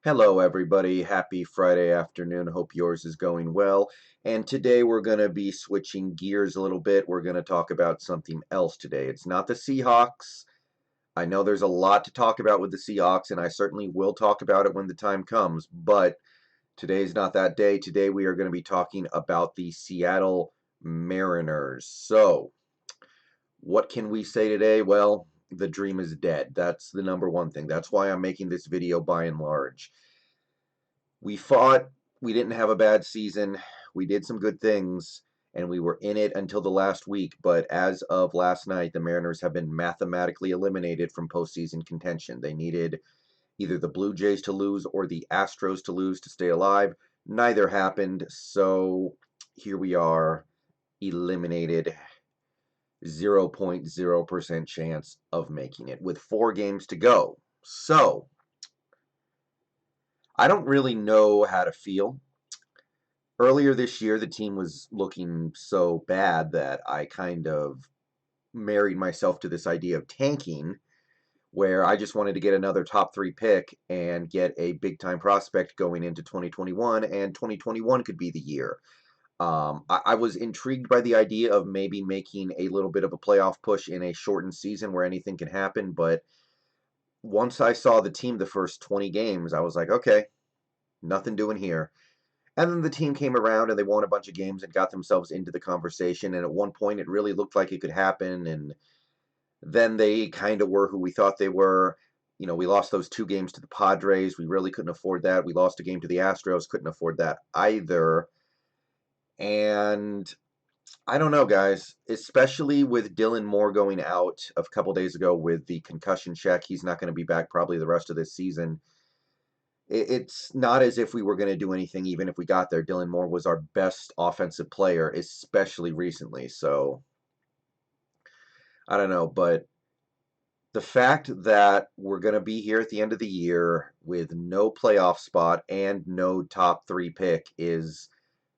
Hello, everybody. Happy Friday afternoon. Hope yours is going well. And today we're going to be switching gears a little bit. We're going to talk about something else today. It's not the Seahawks. I know there's a lot to talk about with the Seahawks, and I certainly will talk about it when the time comes, but today's not that day. Today we are going to be talking about the Seattle Mariners. So, what can we say today? Well, the dream is dead. That's the number one thing. That's why I'm making this video by and large. We fought, we didn't have a bad season, we did some good things, and we were in it until the last week, but as of last night, the Mariners have been mathematically eliminated from postseason contention. They needed either the Blue Jays to lose or the Astros to lose to stay alive. Neither happened, so here we are, eliminated. 0.0% chance of making it with 4 games to go. So, I don't really know how to feel. Earlier this year, the team was looking so bad that I kind of married myself to this idea of tanking, where I just wanted to get another top 3 pick and get a big time prospect going into 2021, and 2021 could be the year. I was intrigued by the idea of maybe making a little bit of a playoff push in a shortened season where anything can happen, but once I saw the team the first 20 games, I was like, okay, nothing doing here. And then the team came around and they won a bunch of games and got themselves into the conversation. And at one point, it really looked like it could happen. And then they kind of were who we thought they were. You know, we lost those 2 games to the Padres. We really couldn't afford that. We lost a game to the Astros. Couldn't afford that either. And I don't know, guys, especially with Dylan Moore going out a couple days ago with the concussion check. He's not going to be back probably the rest of this season. It's not as if we were going to do anything even if we got there. Dylan Moore was our best offensive player, especially recently. So I don't know, but the fact that we're going to be here at the end of the year with no playoff spot and no top 3 pick is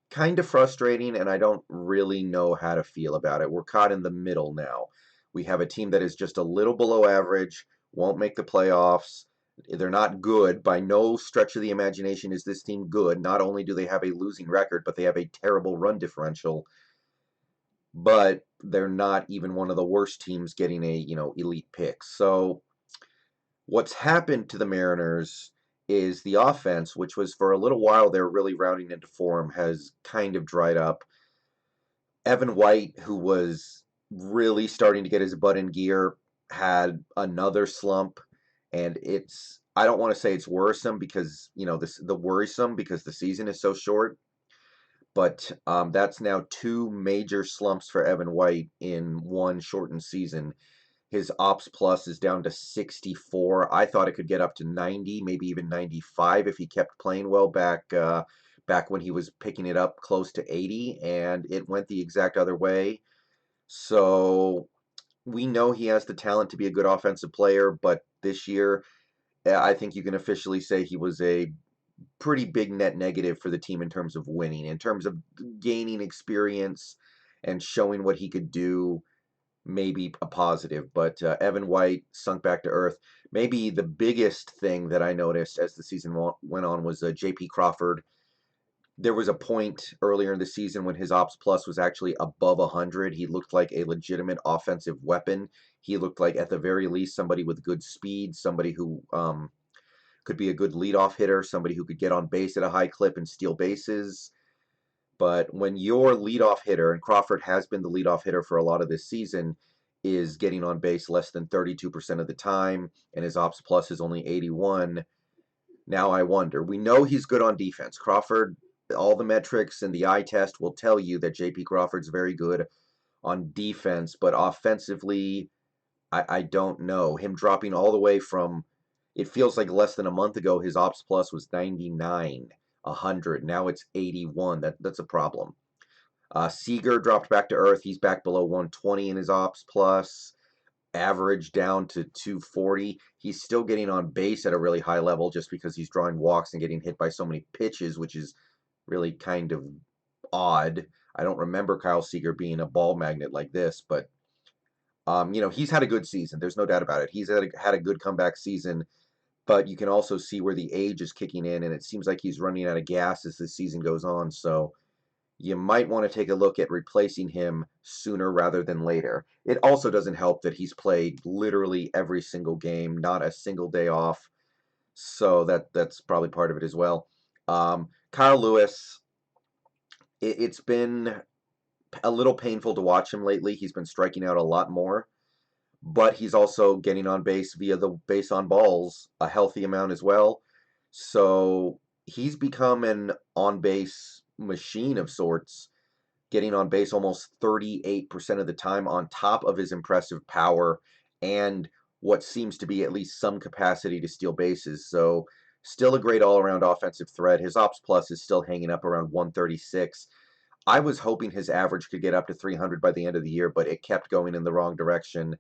kind of frustrating, and I don't really know how to feel about it. We're caught in the middle now. We have a team that is just a little below average, won't make the playoffs. They're not good. By no stretch of the imagination is this team good. Not only do they have a losing record, but they have a terrible run differential. But they're not even one of the worst teams getting a, elite pick. So what's happened to the Mariners is the offense, which was for a little while they're really rounding into form, has kind of dried up. Evan White, who was really starting to get his butt in gear, had another slump, and I don't want to say it's worrisome because the worrisome because the season is so short, but that's now 2 major slumps for Evan White in one shortened season. His ops plus is down to 64. I thought it could get up to 90, maybe even 95 if he kept playing well back when he was picking it up close to 80, and it went the exact other way. So we know he has the talent to be a good offensive player, but this year, I think you can officially say he was a pretty big net negative for the team in terms of winning, in terms of gaining experience and showing what he could do, maybe a positive, but Evan White sunk back to earth. Maybe the biggest thing that I noticed as the season went on was J.P. Crawford. There was a point earlier in the season when his ops plus was actually above 100. He looked like a legitimate offensive weapon. He looked like, at the very least, somebody with good speed, somebody who could be a good leadoff hitter, somebody who could get on base at a high clip and steal bases. But when your leadoff hitter, and Crawford has been the leadoff hitter for a lot of this season, is getting on base less than 32% of the time, and his ops plus is only 81, now I wonder. We know he's good on defense. Crawford, all the metrics and the eye test will tell you that J.P. Crawford's very good on defense, but offensively, I don't know. Him dropping all the way from, it feels like less than a month ago, his ops plus was 99, 100. Now it's 81. That's a problem. Seager dropped back to earth. He's back below 120 in his ops plus. Average down to 240. He's still getting on base at a really high level just because he's drawing walks and getting hit by so many pitches, which is really kind of odd. I don't remember Kyle Seager being a ball magnet like this, but he's had a good season. There's no doubt about it. He's had a good comeback season. but you can also see where the age is kicking in, and it seems like he's running out of gas as the season goes on. So you might want to take a look at replacing him sooner rather than later. It also doesn't help that he's played literally every single game, not a single day off. So that's probably part of it as well. Kyle Lewis, it's been a little painful to watch him lately. He's been striking out a lot more, but he's also getting on base via the base on balls a healthy amount as well. So he's become an on base machine of sorts, getting on base almost 38% of the time on top of his impressive power and what seems to be at least some capacity to steal bases. So still a great all-around offensive threat. His ops plus is still hanging up around 136. I was hoping his average could get up to 300 by the end of the year, but it kept going in the wrong direction.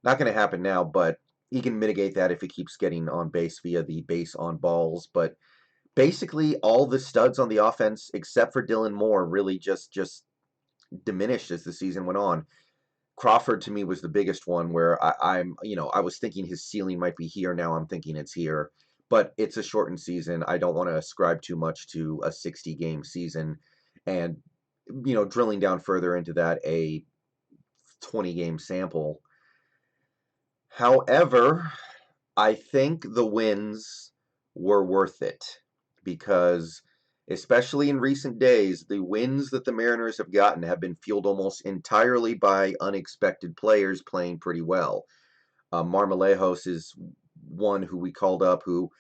Not going to happen now, but he can mitigate that if he keeps getting on base via the base on balls. But basically, all the studs on the offense, except for Dylan Moore, really just diminished as the season went on. Crawford to me was the biggest one where I was thinking his ceiling might be here. Now I'm thinking it's here, but it's a shortened season. I don't want to ascribe too much to a 60 game season, and drilling down further into that, a 20 game sample. However, I think the wins were worth it because, especially in recent days, the wins that the Mariners have gotten have been fueled almost entirely by unexpected players playing pretty well. Marmolejos is one who we called up who,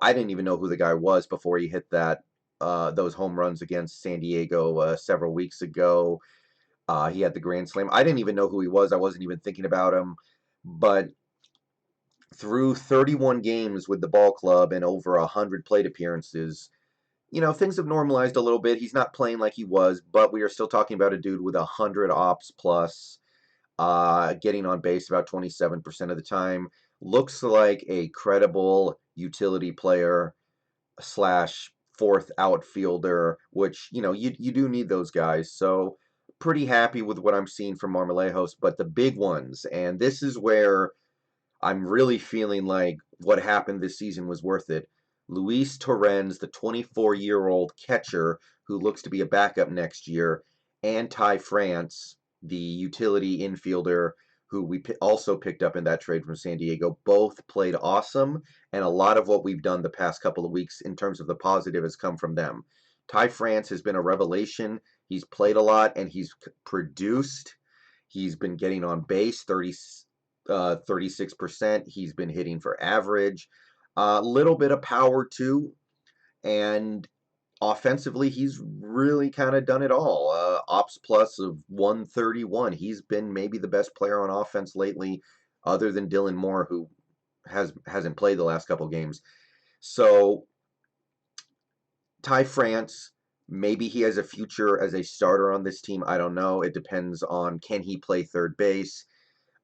I didn't even know who the guy was before he hit those home runs against San Diego several weeks ago. He had the grand slam. I didn't even know who he was. I wasn't even thinking about him. But through 31 games with the ball club and over 100 plate appearances, things have normalized a little bit. He's not playing like he was, but we are still talking about a dude with 100 ops plus, getting on base about 27% of the time. Looks like a credible utility player slash fourth outfielder, which, you do need those guys. So pretty happy with what I'm seeing from Marmolejos, but the big ones, and this is where I'm really feeling like what happened this season was worth it. Luis Torrens, the 24-year-old catcher who looks to be a backup next year, and Ty France, the utility infielder who we also picked up in that trade from San Diego, both played awesome, and a lot of what we've done the past couple of weeks in terms of the positive has come from them. Ty France has been a revelation. He's played a lot, and he's produced. He's been getting on base 36%. He's been hitting for average. A little bit of power too. And offensively, he's really kind of done it all. Ops plus of 131. He's been maybe the best player on offense lately, other than Dylan Moore, who hasn't played the last couple games. So Ty France, maybe he has a future as a starter on this team. I don't know. It depends on, can he play third base?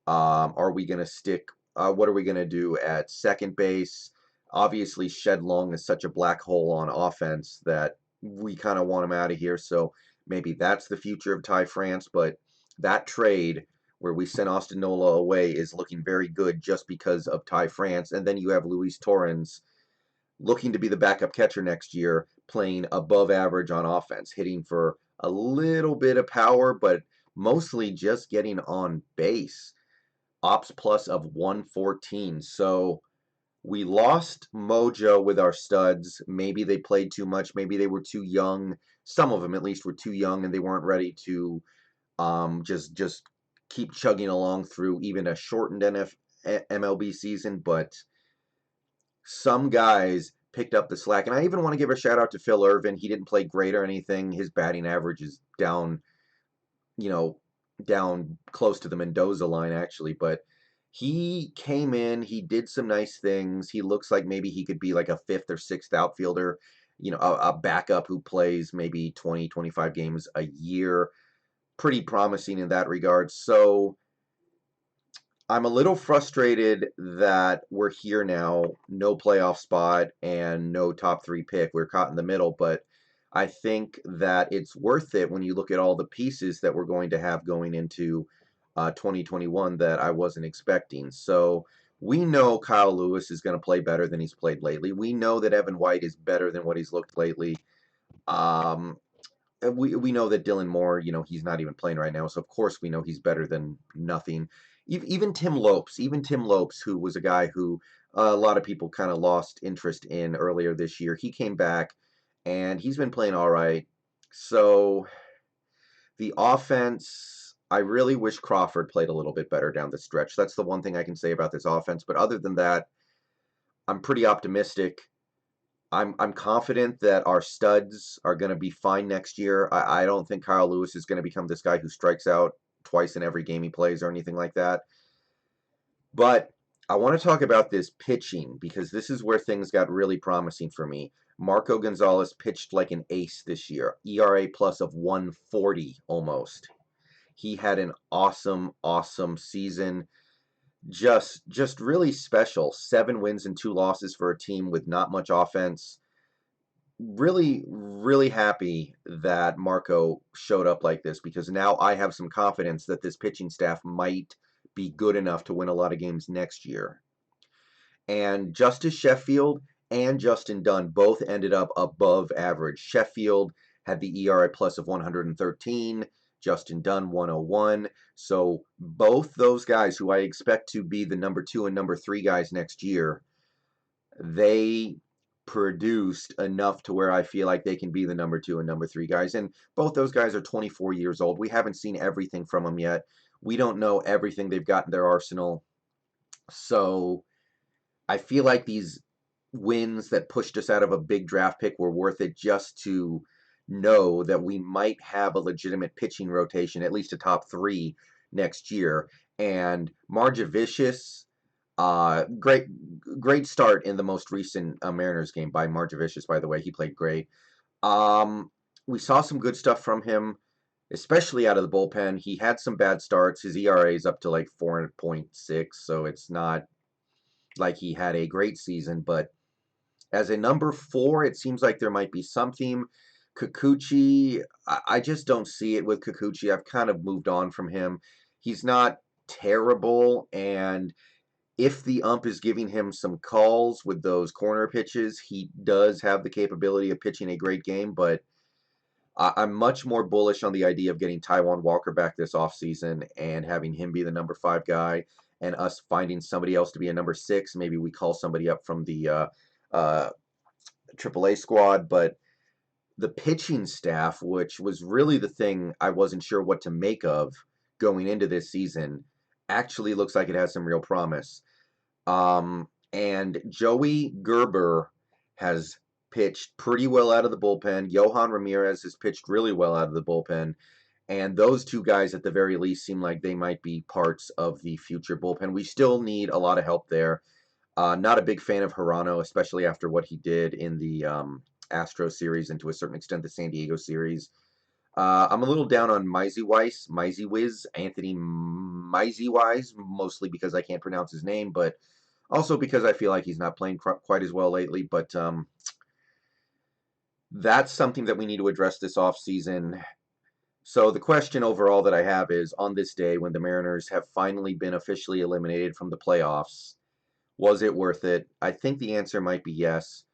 Are we going to stick? What are we going to do at second base? Obviously, Shed Long is such a black hole on offense that we kind of want him out of here. So maybe that's the future of Ty France. But that trade where we sent Austin Nola away is looking very good just because of Ty France. And then you have Luis Torrens looking to be the backup catcher next year, playing above average on offense, hitting for a little bit of power, but mostly just getting on base. Ops plus of 114. So we lost mojo with our studs. Maybe they played too much. Maybe they were too young. Some of them, at least, were too young, and they weren't ready to just keep chugging along through even a shortened MLB season. But some guys picked up the slack, and I even want to give a shout out to Phil Irvin. He didn't play great or anything. His batting average is down, you know, down close to the Mendoza line, actually. But he came in, he did some nice things. He looks like maybe he could be like a fifth or sixth outfielder, a backup who plays maybe 20, 25 games a year. Pretty promising in that regard. So I'm a little frustrated that we're here now, no playoff spot and no top three pick. We're caught in the middle, but I think that it's worth it when you look at all the pieces that we're going to have going into 2021 that I wasn't expecting. So We know Kyle Lewis is going to play better than he's played lately. We know that Evan White is better than what he's looked lately. Um, we know that Dylan Moore, he's not even playing right now, so of course we know he's better than nothing. Even Tim Lopes, who was a guy who a lot of people kind of lost interest in earlier this year, he came back and he's been playing all right. So the offense, I really wish Crawford played a little bit better down the stretch. That's the one thing I can say about this offense. But other than that, I'm pretty optimistic. I'm confident that our studs are going to be fine next year. I don't think Kyle Lewis is going to become this guy who strikes out twice in every game he plays or anything like that. But I want to talk about this pitching because this is where things got really promising for me. Marco Gonzalez pitched like an ace this year, ERA plus of 140 almost. He had an awesome, awesome season. Just really special. 7 wins and 2 losses for a team with not much offense. Really, really happy that Marco showed up like this because now I have some confidence that this pitching staff might be good enough to win a lot of games next year. And Justice Sheffield and Justin Dunn both ended up above average. Sheffield had the ERA plus of 113, Justin Dunn 101. So both those guys, who I expect to be the number 2 and number 3 guys next year, they produced enough to where I feel like they can be the number 2 and number 3 guys. And both those guys are 24 years old. We haven't seen everything from them yet. We don't know everything they've got in their arsenal. So I feel like these wins that pushed us out of a big draft pick were worth it just to know that we might have a legitimate pitching rotation, at least a top 3 next year. And Marjavicius, great start in the most recent Mariners game by Marjavicius, by the way. He played great. Um, we saw some good stuff from him, especially out of the bullpen. He had some bad starts. His ERA is up to like 4.6, so it's not like he had a great season, but as a number 4, it seems like there might be something. Kikuchi, I just don't see it with Kikuchi. I've kind of moved on from him. He's not terrible, and if the ump is giving him some calls with those corner pitches, he does have the capability of pitching a great game, but I'm much more bullish on the idea of getting Taijuan Walker back this offseason and having him be the number 5 guy and us finding somebody else to be a number 6. Maybe we call somebody up from the uh, AAA squad, but the pitching staff, which was really the thing I wasn't sure what to make of going into this season, actually looks like it has some real promise. And Joey Gerber has pitched pretty well out of the bullpen. Johan Ramirez has pitched really well out of the bullpen. And those 2 guys, at the very least, seem like they might be parts of the future bullpen. We still need a lot of help there. Not a big fan of Hirano, especially after what he did in the Astro series and to a certain extent the San Diego series. I'm a little down on Anthony Mizey mostly because I can't pronounce his name, but also because I feel like he's not playing quite as well lately. But that's something that we need to address this offseason. So the question overall that I have is, on this day when the Mariners have finally been officially eliminated from the playoffs, was it worth it? I think the answer might be yes.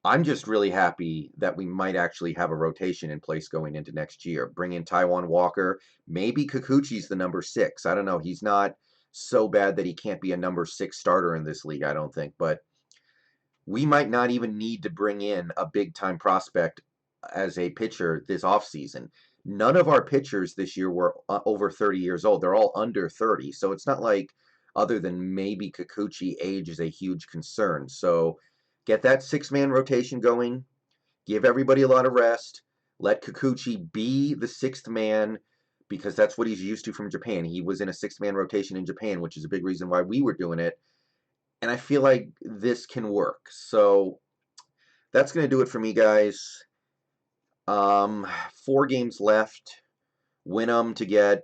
I'm just really happy that we might actually have a rotation in place going into next year. Bring in Taijuan Walker. Maybe Kikuchi's the number 6. I don't know. He's not so bad that he can't be a number 6 starter in this league, I don't think. But we might not even need to bring in a big-time prospect as a pitcher this offseason. None of our pitchers this year were over 30 years old. They're all under 30. So it's not like, other than maybe Kikuchi, age is a huge concern. So get that 6-man rotation going. Give everybody a lot of rest. Let Kikuchi be the 6th man because that's what he's used to from Japan. He was in a 6-man rotation in Japan, which is a big reason why we were doing it. And I feel like this can work. So that's going to do it for me, guys. 4 games left. Win them to get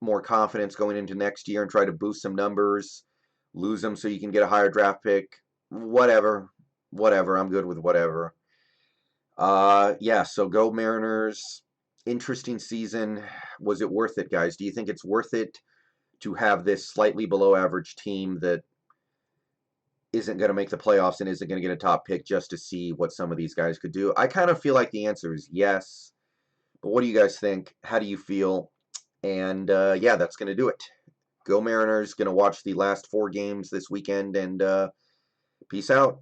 more confidence going into next year and try to boost some numbers. Lose them so you can get a higher draft pick. Whatever. Whatever. I'm good with whatever. Yeah, so go Mariners. Interesting season. Was it worth it, guys? Do you think it's worth it to have this slightly below average team that isn't going to make the playoffs and isn't going to get a top pick just to see what some of these guys could do? I kind of feel like the answer is yes. But what do you guys think? How do you feel? And yeah, that's going to do it. Go Mariners. Going to watch the last 4 games this weekend, and peace out.